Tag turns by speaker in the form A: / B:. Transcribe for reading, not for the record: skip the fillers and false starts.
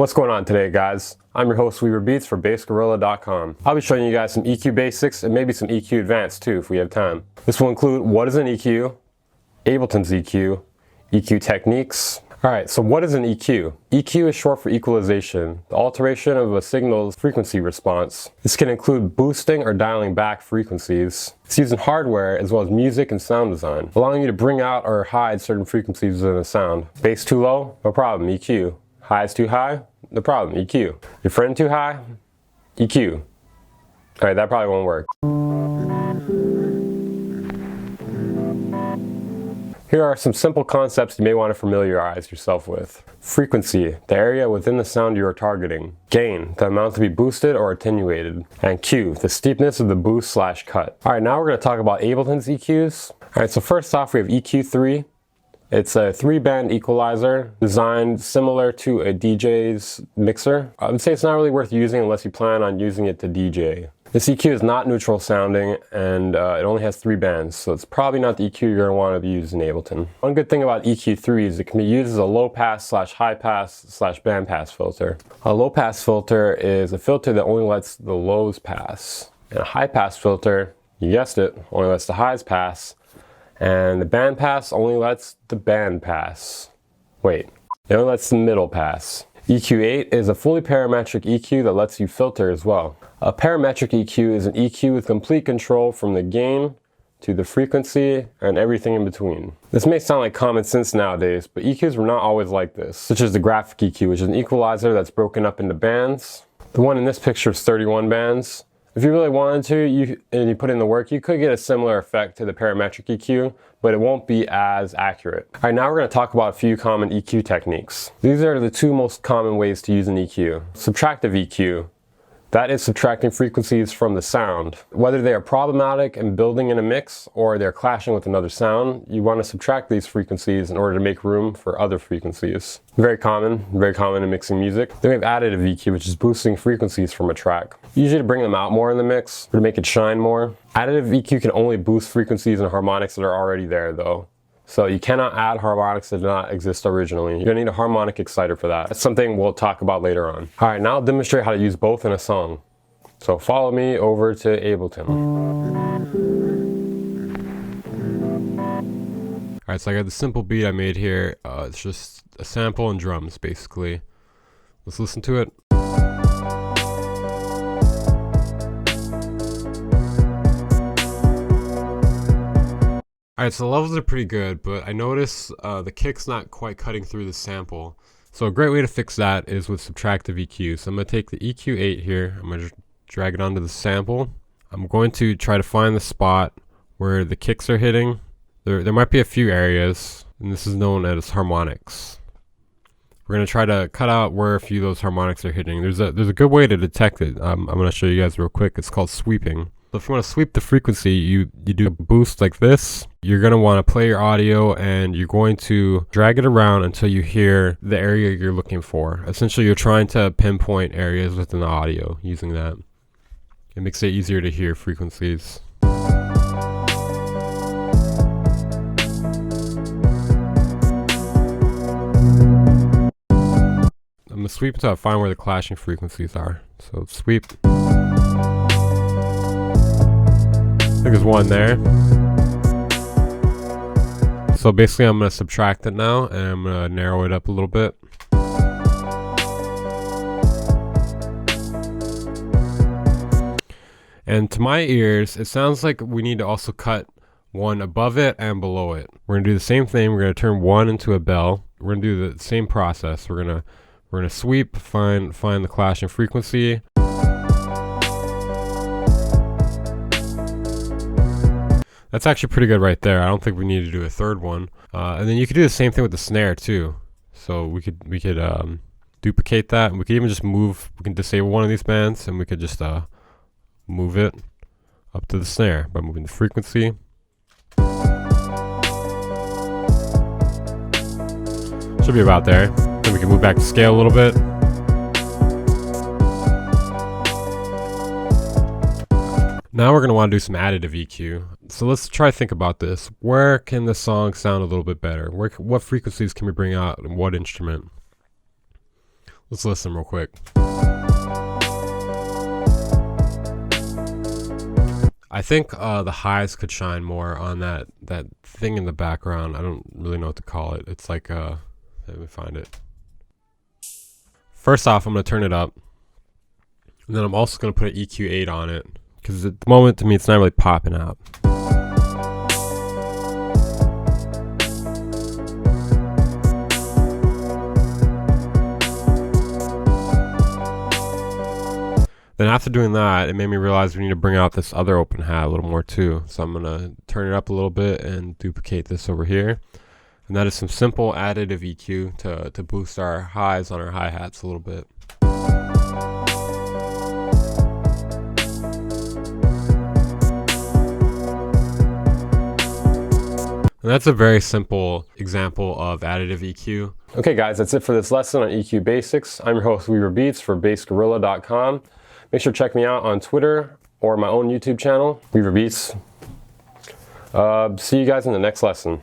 A: What's going on today, guys? I'm your host Weaver Beats for BassGorilla.com. I'll be showing you guys some EQ basics and maybe some EQ advanced too if we have time. This will include what is an EQ, Ableton's EQ, EQ techniques. Alright, so what is an EQ? EQ is short for equalization, the alteration of a signal's frequency response. This can include boosting or dialing back frequencies. It's used in hardware as well as music and sound design, allowing you to bring out or hide certain frequencies within a sound. Bass too low? No problem, EQ. High is too high? No problem, EQ. Your friend too high? EQ. Alright, that probably won't work. Here are some simple concepts you may want to familiarize yourself with. Frequency, the area within the sound you are targeting. Gain, the amount to be boosted or attenuated. And Q, the steepness of the boost/cut. Alright, now we're going to talk about Ableton's EQs. Alright, so first off we have EQ3. It's a 3-band equalizer designed similar to a DJ's mixer. I would say it's not really worth using unless you plan on using it to DJ. This EQ is not neutral sounding and it only has 3 bands, so it's probably not the EQ you're going to want to be using in Ableton. One good thing about EQ3 is it can be used as a low pass / high pass / band pass filter. A low pass filter is a filter that only lets the lows pass. And a high pass filter, you guessed it, only lets the highs pass. And the band pass only lets the band pass. Wait, it only lets the middle pass. EQ8 is a fully parametric EQ that lets you filter as well. A parametric EQ is an EQ with complete control from the gain to the frequency and everything in between. This may sound like common sense nowadays, but EQs were not always like this, such as the graphic EQ, which is an equalizer that's broken up into bands. The one in this picture is 31 bands. If you really wanted to, and you put in the work, you could get a similar effect to the parametric EQ, but it won't be as accurate. Alright, now we're going to talk about a few common EQ techniques. These are the 2 most common ways to use an EQ. Subtractive EQ. That is subtracting frequencies from the sound. Whether they are problematic and building in a mix or they're clashing with another sound, you want to subtract these frequencies in order to make room for other frequencies. Very common in mixing music. Then we have additive EQ, which is boosting frequencies from a track. Usually to bring them out more in the mix or to make it shine more. Additive EQ can only boost frequencies and harmonics that are already there though. So you cannot add harmonics that did not exist originally. You're going to need a harmonic exciter for that. That's something we'll talk about later on. Alright, now I'll demonstrate how to use both in a song. So follow me over to Ableton. Alright, so I got the simple beat I made here. It's just a sample and drums basically. Let's listen to it. Alright, so the levels are pretty good, but I notice the kick's not quite cutting through the sample. So a great way to fix that is with Subtractive EQ. So I'm going to take the EQ8 here, I'm going to drag it onto the sample. I'm going to try to find the spot where the kicks are hitting. There might be a few areas, and this is known as harmonics. We're going to try to cut out where a few of those harmonics are hitting. There's a good way to detect it. I'm going to show you guys real quick. It's called sweeping. So if you want to sweep the frequency, you do a boost like this. You're going to want to play your audio and you're going to drag it around until you hear the area you're looking for. Essentially, you're trying to pinpoint areas within the audio using that. It makes it easier to hear frequencies. I'm going to sweep until I find where the clashing frequencies are. So sweep. I think there's one there. So basically I'm going to subtract it now and I'm going to narrow it up a little bit. And to my ears, it sounds like we need to also cut one above it and below it. We're going to do the same thing. We're going to turn one into a bell. We're going to do the same process. We're going to sweep, find the clashing frequency. That's actually pretty good right there. I don't think we need to do a third one. And then you could do the same thing with the snare too. So we could duplicate that, and we could even just move. We can disable one of these bands, and we could just move it up to the snare by moving the frequency. Should be about there. Then we can move back to scale a little bit. Now we're going to want to do some additive EQ. So let's try to think about this. Where can the song sound a little bit better? What frequencies can we bring out and what instrument? Let's listen real quick. I think the highs could shine more on that thing in the background. I don't really know what to call it. It's like, let me find it. First off, I'm going to turn it up. And then I'm also going to put an EQ 8 on it, because at the moment, to me, it's not really popping out. Then after doing that, it made me realize we need to bring out this other open hat a little more too. So I'm going to turn it up a little bit and duplicate this over here. And that is some simple additive EQ to boost our highs on our hi-hats a little bit. And that's a very simple example of additive EQ. Okay guys, that's it for this lesson on EQ Basics. I'm your host Weaver Beats for bassgorilla.com. Make sure to check me out on Twitter or my own YouTube channel, Weaver Beats. See you guys in the next lesson.